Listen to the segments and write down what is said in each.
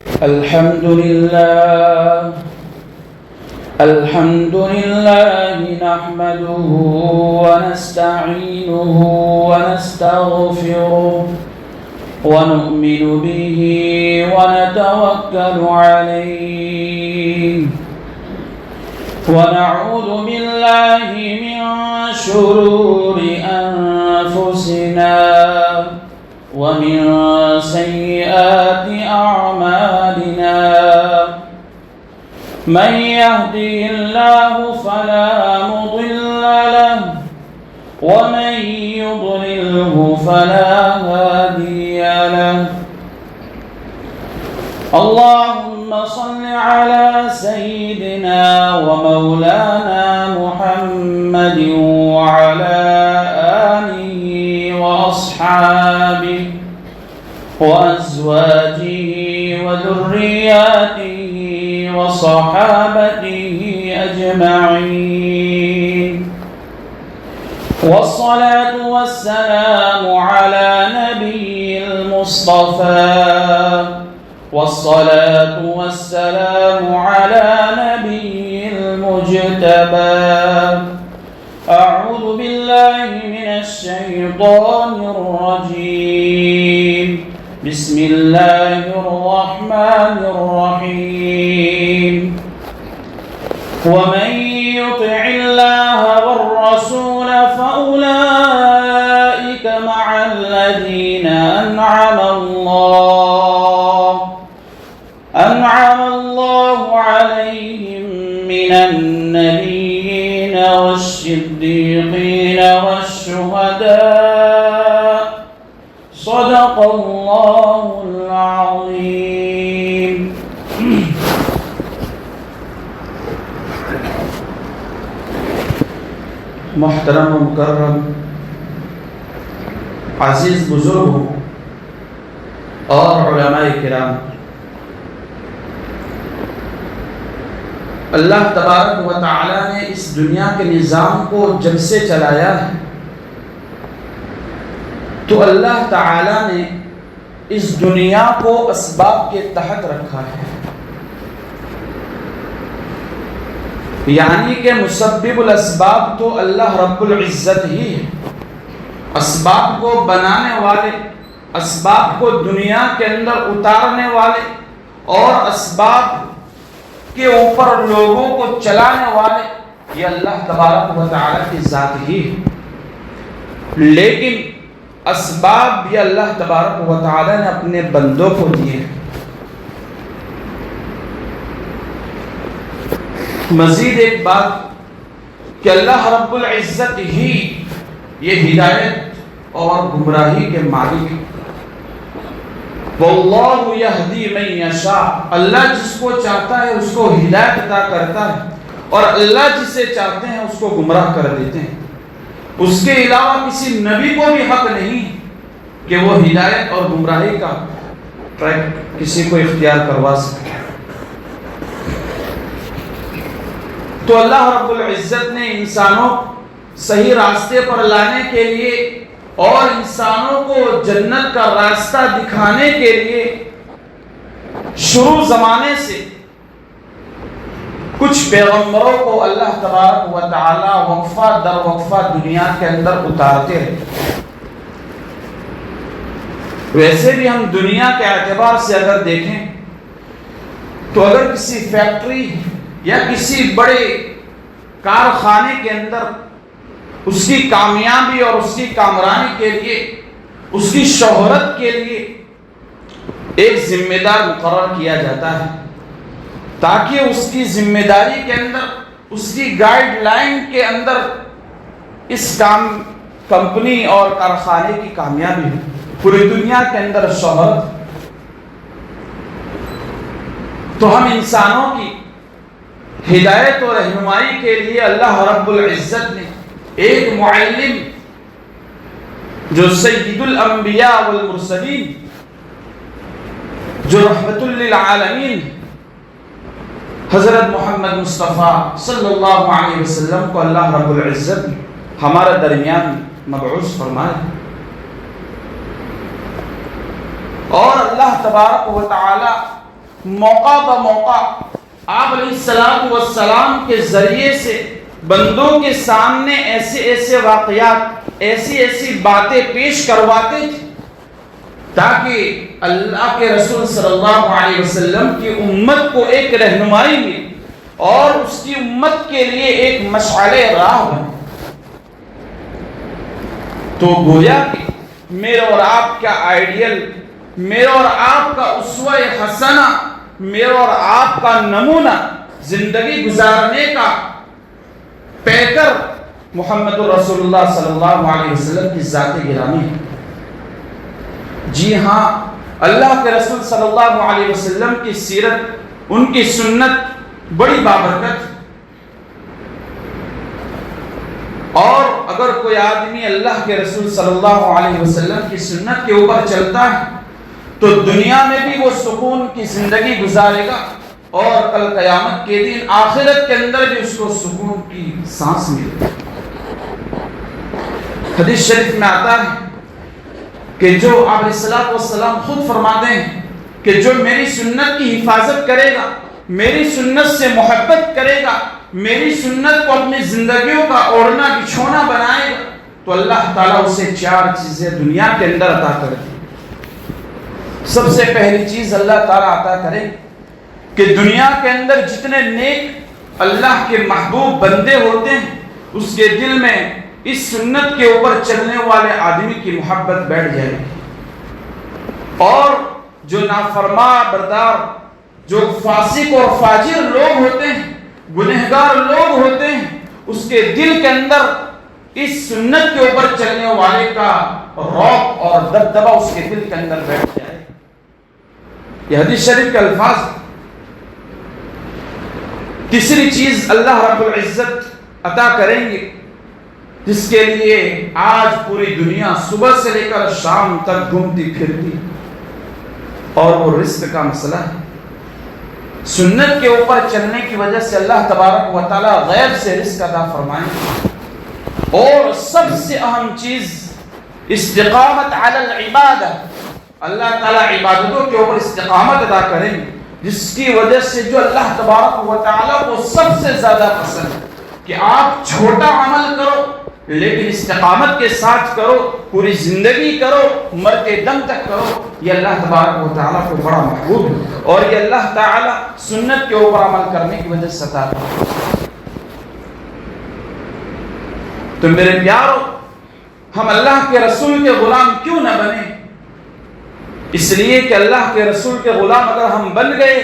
الحمد لله نحمده ونستعينه ونستغفره ونؤمن به ونتوكل عليه ونعوذ بالله من شرور أنفسنا ومن سيئات أعمالنا من يهده الله فلا مضل له ومن يضلله فلا هادي له اللهم صل على سيدنا ومولانا محمد وعلى آله وأصحابه وأزواجه وذرياته وصحابته أجمعين والصلاة والسلام على نبي المصطفى والصلاة والسلام على نبي المجتبى أعوذ بالله من الشيطان الرجيم بسم الله الرحمن الرحيم ومن يطع الله والرسول فأولئك مع الذين أنعم الله عليهم من النبيين والصديقين والشهداء صدق الله العظيم. محترم و مکرم عزیز بزرگوں اور علماء کرام، اللہ تبارک و تعالی نے اس دنیا کے نظام کو جب سے چلایا ہے تو اللہ تعالی نے اس دنیا کو اسباب کے تحت رکھا ہے، یعنی کہ مسبب الاسباب تو اللہ رب العزت ہی ہے۔ اسباب کو بنانے والے، اسباب کو دنیا کے اندر اتارنے والے اور اسباب کے اوپر لوگوں کو چلانے والے یہ اللہ تبارک و تعالی کی ذات ہی ہے، لیکن اسباب بھی اللہ تبارک و تعالی نے اپنے بندوں کو دیے ہیں۔ مزید ایک بات کہ اللہ رب العزت ہی یہ ہدایت اور گمراہی کے مالک ہے۔ واللہ یہدی من یشاء، اللہ جس کو چاہتا ہے اس کو ہدایت عطا کرتا ہے اور اللہ جسے چاہتے ہیں اس کو گمراہ کر دیتے ہیں۔ اس کے علاوہ کسی نبی کو بھی حق نہیں کہ وہ ہدایت اور گمراہی کا ٹریک کسی کو اختیار کروا سکے۔ تو اللہ رب العزت نے انسانوں صحیح راستے پر لانے کے لیے اور انسانوں کو جنت کا راستہ دکھانے کے لیے شروع زمانے سے کچھ پیغمبروں کو اللہ تبارک و تعالی وقفہ در وقفہ دنیا کے اندر اتارتے رہے۔ ویسے بھی ہم دنیا کے اعتبار سے اگر دیکھیں تو اگر کسی فیکٹری یا کسی بڑے کارخانے کے اندر اس کی کامیابی اور اس کی کامرانی کے لیے، اس کی شہرت کے لیے ایک ذمہ دار مقرر کیا جاتا ہے تاکہ اس کی ذمہ داری کے اندر، اس کی گائیڈ لائن کے اندر اس کمپنی اور کارخانے کی کامیابی ہو، پوری دنیا کے اندر شہرت۔ تو ہم انسانوں کی ہدایت اور رہنمائی کے لیے اللہ رب العزت نے ایک معلم جو سید الانبیاء والمرسلین، جو رحمت للعالمین حضرت محمد مصطفیٰ صلی اللہ علیہ وسلم کو اللہ رب العزت ہمارے درمیان مبعوث فرمائے، اور اللہ تبارک و تعالی موقع بموقع آپ علیہ السلام کے ذریعے سے بندوں کے سامنے ایسے واقعات، ایسی باتیں پیش کرواتے تھے تاکہ اللہ کے رسول صلی اللہ علیہ وسلم کی امت کو ایک رہنمائی ملے اور اس کی امت کے لیے ایک مشعل راہ بنے۔ تو گویا کہ میرا اور آپ کا آئیڈیل، میرا اور آپ کا اسوہ حسنہ، میرا اور آپ کا نمونہ زندگی گزارنے کا پیکر محمد رسول اللہ صلی اللہ علیہ وسلم کی ذات گرامی ہے۔ جی ہاں، اللہ کے رسول صلی اللہ علیہ وسلم کی سیرت، ان کی سنت بڑی بابرکت، اور اگر کوئی آدمی اللہ کے رسول صلی اللہ علیہ وسلم کی سنت کے اوپر چلتا ہے تو دنیا میں بھی وہ سکون کی زندگی گزارے گا اور کل قیامت کے دن آخرت کے اندر بھی اس کو سکون کی سانس ملے گی۔ حدیث شریف میں آتا ہے کہ جو آپ علیہ السلام خود فرماتے ہیں کہ جو میری سنت کی حفاظت کرے گا، میری سنت سے محبت کرے گا، میری سنت کو اپنی زندگیوں کا اوڑھنا بچھونا بنائے گا، تو اللہ تعالیٰ اسے 4 چیزیں دنیا کے اندر عطا کر دیں۔ سب سے پہلی چیز اللہ تعالیٰ عطا کرے کہ دنیا کے اندر جتنے نیک اللہ کے محبوب بندے ہوتے ہیں اس کے دل میں اس سنت کے اوپر چلنے والے آدمی کی محبت بیٹھ جائے گی، اور جو نافرمان بردار، جو فاسق اور فاجر لوگ ہوتے ہیں، گنہگار لوگ ہوتے ہیں، اس کے دل کے اندر اس سنت کے اوپر چلنے والے کا رعب اور دبدبہ اس کے دل کے اندر بیٹھ جائے۔ یہ حدیث شریف کے الفاظ۔ تیسری چیز اللہ رب العزت عطا کریں گے جس کے لیے آج پوری دنیا صبح سے لے کر شام تک گھومتی پھرتی، اور وہ رزق کا مسئلہ ہے۔ سنت کے اوپر چلنے کی وجہ سے اللہ تبارک و تعالیٰ غیب سے رزق عطا فرمائیں گے، اور سب سے اہم چیز استقامت علی العبادہ، اللہ تعالیٰ عبادتوں کے اوپر استقامت عطا کریں گے، جس کی وجہ سے جو اللہ تبارک و تعالیٰ کو سب سے زیادہ پسند ہے کہ آپ چھوٹا عمل کرو لیکن استقامت کے ساتھ کرو، پوری زندگی کرو، مرتے دم تک کرو، یہ اللہ تبارک و تعالیٰ کو بڑا محبوب ہے، اور یہ اللہ تعالیٰ سنت کے اوپر عمل کرنے کی وجہ سے عطا کرتا ہے۔ تو میرے پیارو، ہم اللہ کے رسول کے غلام کیوں نہ بنیں؟ اس لیے کہ اللہ کے رسول کے غلام اگر ہم بن گئے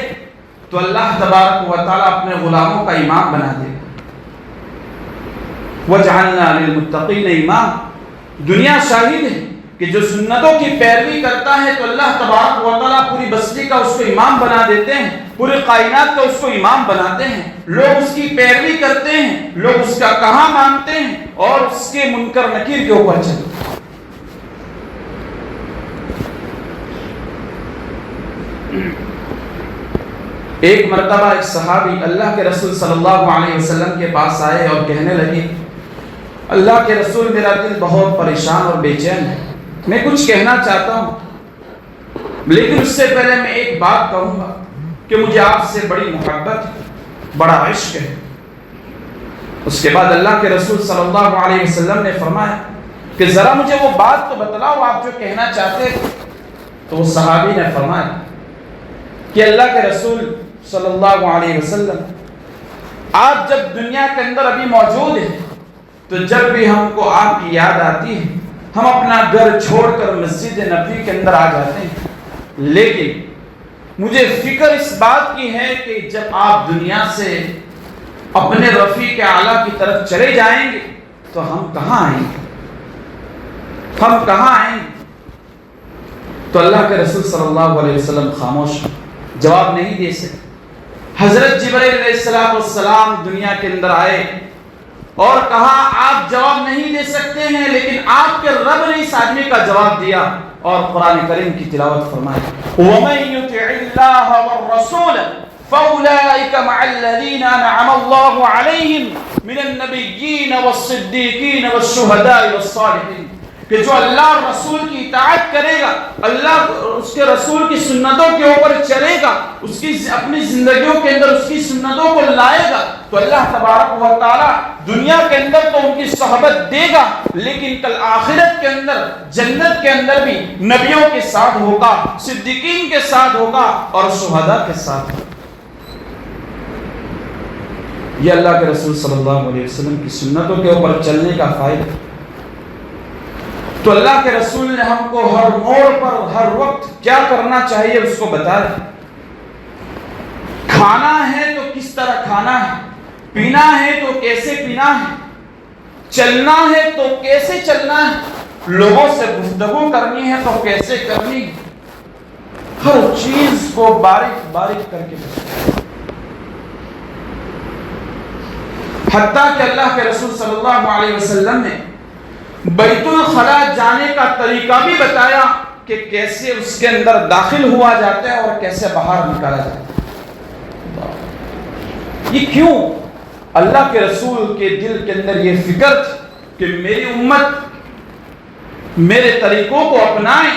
تو اللہ تبارک و تعالیٰ اپنے غلاموں کا امام بنا دے گا۔ وَجَعَلْنَا لِلْمُتَّقِينَ امام، دنیا شاہد ہے کہ جو سنتوں کی پیروی کرتا ہے تو اللہ تبارک و تعالیٰ پوری بستی کا اس کو امام بنا دیتے ہیں، پوری کائنات کا اس کو امام بناتے ہیں، لوگ اس کی پیروی کرتے ہیں، لوگ اس کا کہا مانتے ہیں اور اس کے منکر نکیر کے اوپر چلتے ہیں۔ ایک مرتبہ ایک صحابی اللہ کے رسول صلی اللہ علیہ وسلم کے پاس آئے اور کہنے لگے، اللہ کے رسول میرا دل بہت پریشان اور بے چین ہے، میں کچھ کہنا چاہتا ہوں لیکن اس سے پہلے میں ایک بات کہوں گا کہ مجھے آپ سے بڑی محبت ہے، بڑا عشق ہے۔ اس کے بعد اللہ کے رسول صلی اللہ علیہ وسلم نے فرمایا کہ ذرا مجھے وہ بات تو بتلاؤ آپ جو کہنا چاہتے تھے۔ تو وہ صحابی نے فرمایا کہ اللہ کے رسول صلی اللہ علیہ وسلم، آپ جب دنیا کے اندر ابھی موجود ہیں تو جب بھی ہم کو آپ کی یاد آتی ہے ہم اپنا گھر چھوڑ کر مسجد نبوی کے اندر آ جاتے ہیں، لیکن مجھے فکر اس بات کی ہے کہ جب آپ دنیا سے اپنے رفیق اعلیٰ کی طرف چلے جائیں گے تو ہم کہاں آئیں گے، ہم کہاں آئیں گے؟ تو اللہ کے رسول صلی اللہ علیہ وسلم خاموش، جواب نہیں دے سکے۔ حضرت جبرائیل علیہ السلام دنیا کے اندر آئے اور کہا آپ جواب نہیں دے سکتے ہیں، لیکن آپ کے رب نے اس آدمی کا جواب دیا اور قرآن کریم کی تلاوت فرمائی، وَمَن يُطِعِ اللَّهَ وَالرَّسُولَ فَأُولَٰئِكَ مَعَ الَّذِينَ أَنْعَمَ اللَّهُ عَلَيْهِمْ مِنَ النَّبِيِّينَ وَالصِّدِّيقِينَ وَالشُّهَدَاءِ وَالصَّالِحِينَ۔ کہ جو اللہ اور رسول کی اطاعت کرے گا، اللہ اس کے رسول کی سنتوں کے اوپر چلے گا، اس کی اپنی زندگیوں کے اندر اس کی سنتوں کو لائے گا، تو اللہ تبارک و تعالی دنیا کے اندر تو ان کی صحبت دے گا، لیکن کل آخرت کے اندر جنت کے اندر بھی نبیوں کے ساتھ ہوگا، صدیقین کے ساتھ ہوگا اور شہداء کے ساتھ ہوگا۔ یہ اللہ کے رسول صلی اللہ علیہ وسلم کی سنتوں کے اوپر چلنے کا فائدہ۔ تو اللہ کے رسول نے ہم کو ہر موڑ پر ہر وقت کیا کرنا چاہیے اس کو بتایا۔ کھانا ہے تو کس طرح کھانا ہے، پینا ہے تو کیسے پینا ہے، چلنا ہے تو کیسے چلنا ہے، لوگوں سے گفتگو کرنی ہے تو کیسے کرنی ہے، ہر چیز کو باریک باریک کر کے بتایا۔ حتیٰ کہ اللہ کے رسول صلی اللہ علیہ وسلم نے بیت الخلا جانے کا طریقہ بھی بتایا کہ کیسے اس کے اندر داخل ہوا جاتا ہے اور کیسے باہر نکالا جاتا ہے۔ یہ کیوں؟ اللہ کے رسول کے دل کے اندر یہ فکر تھی کہ میری امت میرے طریقوں کو اپنائے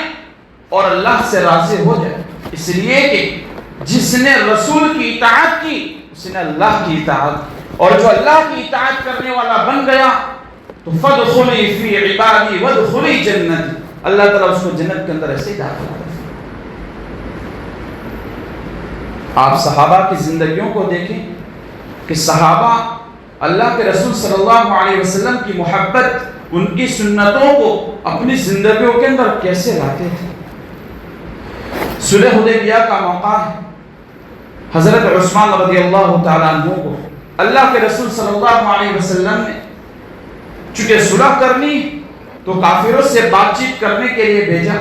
اور اللہ سے راضی ہو جائے، اس لیے کہ جس نے رسول کی اطاعت کی اس نے اللہ کی اطاعت کی، اور جو اللہ کی اطاعت کرنے والا بن گیا تو فَادْخُلِي فِي عِبَادِي وَادْخُلِي جَنَّتِي، اللہ تعالیٰ اس کو جنت کے اندر ایسے ہی داخل کرتا ہے۔ آپ صحابہ کی زندگیوں کو دیکھیں کہ صحابہ اللہ کے رسول صلی اللہ علیہ وسلم کی محبت، ان کی سنتوں کو اپنی زندگیوں کے اندر کیسے لاتے تھے۔ صلح حدیبیہ کا موقع ہے، حضرت عثمان رضی اللہ تعالیٰ عنہ کو اللہ کے رسول صلی اللہ علیہ وسلم نے چونکہ صلح کرنی تو کافروں سے بات چیت کرنے کے لیے بھیجا،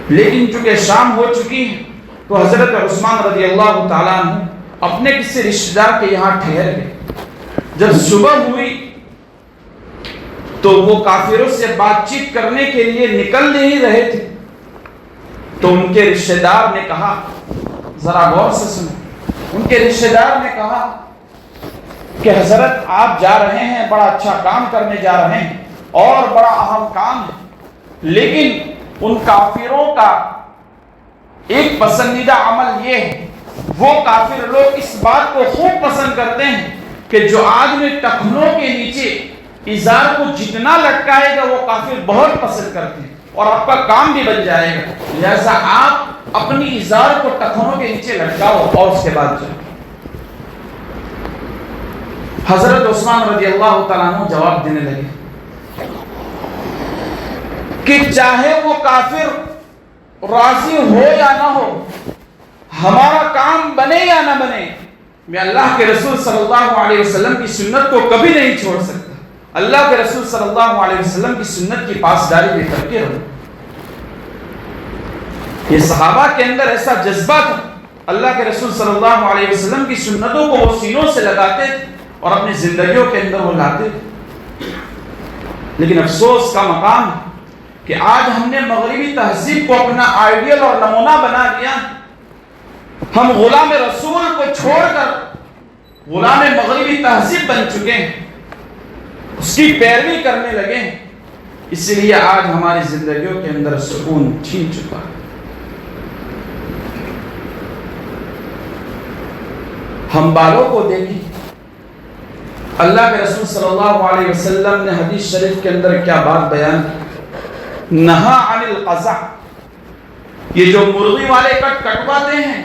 لیکن چونکہ شام ہو چکی ہے تو حضرت عثمان رضی اللہ تعالیٰ عنہ اپنے کسی رشتہ دار کے یہاں ٹھہر گئے۔ جب صبح ہوئی تو وہ کافروں سے بات چیت کرنے کے لیے نکل نہیں رہے تھے، تو ان کے رشتہ دار نے کہا، ذرا غور سے سنیں، ان کے رشتہ دار نے کہا کہ حضرت آپ جا رہے ہیں، بڑا اچھا کام کرنے جا رہے ہیں اور بڑا اہم کام ہے، لیکن ان کافروں کا ایک پسندیدہ عمل یہ ہے، وہ کافر لوگ اس بات کو خوب پسند کرتے ہیں کہ جو آدمی ٹخنوں کے نیچے ازار کو جتنا لٹکائے گا وہ کافر بہت پسند کرتے ہیں اور آپ کا کام بھی بن جائے گا، لہذا آپ اپنی ازار کو ٹخنوں کے نیچے لٹکاؤ اور اس کے بعد جاؤ۔ حضرت عثمان رضی اللہ تعالیٰ عنہ جواب دینے لگے کہ چاہے وہ کافر راضی ہو یا نہ ہو، ہمارا کام بنے یا نہ بنے، میں اللہ کے رسول صلی اللہ علیہ وسلم کی سنت کو کبھی نہیں چھوڑ سکتا، اللہ کے رسول صلی اللہ علیہ وسلم کی سنت کی پاسداری بھی کر کے رہوں۔ یہ صحابہ کے اندر ایسا جذبہ تھا، اللہ کے رسول صلی اللہ علیہ وسلم کی سنتوں کو وہ سینوں سے لگاتے تھے اور اپنی زندگیوں کے اندر وہ لاتے تھے۔ لیکن افسوس کا مقام ہے کہ آج ہم نے مغربی تہذیب کو اپنا آئیڈیل اور نمونہ بنا لیا، ہم غلام رسول کو چھوڑ کر غلام مغربی تہذیب بن چکے ہیں، اس کی پیروی کرنے لگے ہیں، اس لیے آج ہماری زندگیوں کے اندر سکون چھین چکا ہے۔ ہم بالوں کو دیکھیں، اللہ کے رسول صلی اللہ علیہ وسلم نے حدیث شریف کے اندر کیا بات بیان کی، نہا عن القزع، یہ جو مرغی والے کٹ کٹواتے ہیں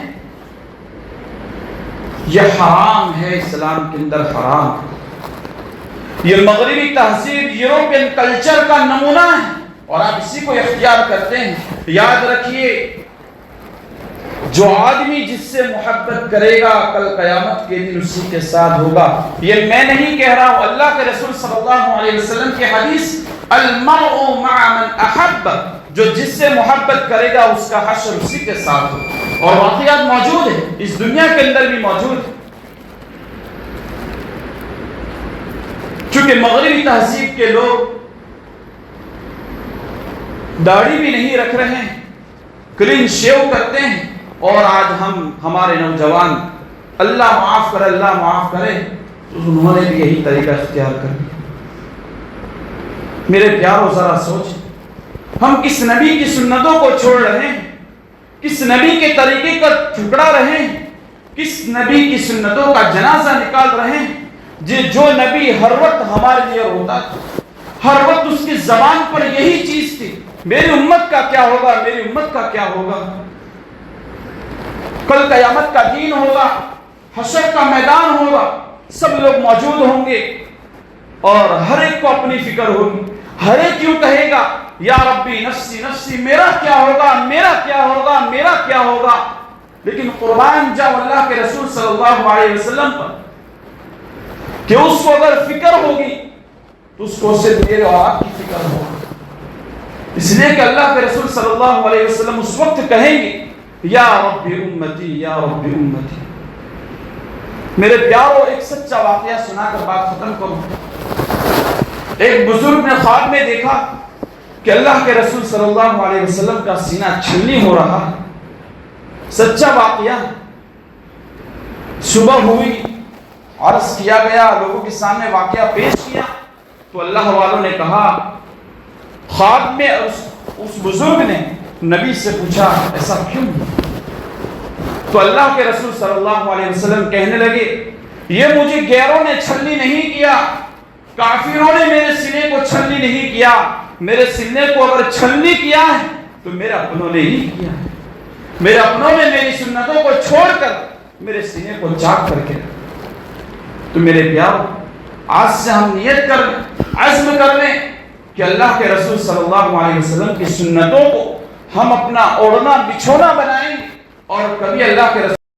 یہ حرام ہے، اسلام کے اندر حرام ہے، یہ مغربی تہذیب یورپین کلچر کا نمونہ ہے اور آپ اسی کو اختیار کرتے ہیں۔ یاد رکھیے، جو آدمی جس سے محبت کرے گا کل قیامت کے دن اسی کے ساتھ ہوگا۔ یہ میں نہیں کہہ رہا ہوں، اللہ کے رسول صلی اللہ علیہ وسلم کی حدیث، المرء مع من احب، جو جس سے محبت کرے گا اس کا حشر اسی کے ساتھ ہوگا، اور واقعات موجود ہیں، اس دنیا کے اندر بھی موجود ہیں۔ چونکہ مغربی تہذیب کے لوگ داڑھی بھی نہیں رکھ رہے ہیں، کلین شیو کرتے ہیں، اور آج ہمارے نوجوان، اللہ معاف کرے اللہ معاف کرے، تو انہوں نے بھی یہی طریقہ اختیار کر لیا۔ میرے پیاروں ذرا سوچ، ہم کس نبی کی سنتوں کو چھوڑ رہے ہیں، کس نبی کے طریقے کا ٹھکرا رہے ہیں، کس نبی کی سنتوں کا جنازہ نکال رہے ہیں، جو نبی ہر وقت ہمارے لیے روتا تھا، ہر وقت اس کی زبان پر یہی چیز تھی، میری امت کا کیا ہوگا، میری امت کا کیا ہوگا، کل قیامت کا دین ہوگا، حشر کا میدان ہوگا، سب لوگ موجود ہوں گے اور ہر ایک کو اپنی فکر ہوگی، ہر ایک کیوں کہے گا یا ربی نفسی نفسی، میرا کیا ہوگا، میرا کیا ہوگا، میرا کیا ہوگا۔ لیکن قربان جاؤ اللہ کے رسول صلی اللہ علیہ وسلم پر کہ اس کو اگر فکر ہوگی تو اس کو صرف میرے اور آپ کی فکر ہوگی، اس لیے کہ اللہ کے رسول صلی اللہ علیہ وسلم اس وقت کہیں گے یا رب امتی یا رب امتی۔ میرے پیاروں، ایک سچا واقعہ سنا کر بات ختم کروں۔ ایک بزرگ نے خواب میں دیکھا کہ اللہ کے رسول صلی اللہ علیہ وسلم کا سینہ چھلنی ہو رہا ہے، سچا واقعہ۔ صبح ہوئی، عرض کیا گیا، لوگوں کے سامنے واقعہ پیش کیا تو اللہ والوں نے کہا، خواب میں اس بزرگ نے نبی سے پوچھا ایسا کیوں؟ تو اللہ کے رسول صلی اللہ علیہ وسلم کہنے لگے یہ مجھے غیروں نے چھلنی نہیں کیا، کافروں نے میرے سینے کو چھلنی نہیں کیا، میرے سینے کو اگر چھلنی کیا ہے تو میرے اپنوں نے ہی کیا ہے، میرے اپنوں نے میری سنتوں کو چھوڑ کر میرے سینے کو چاک کر کے رکھا۔ تو میرے پیارو، آج سے ہم نیت کر لیں، عزم کر لیں کہ اللہ کے رسول صلی اللہ علیہ وسلم کی سنتوں کو ہم اپنا اوڑھنا بچھونا بنائیں اور کبھی اللہ کے رسول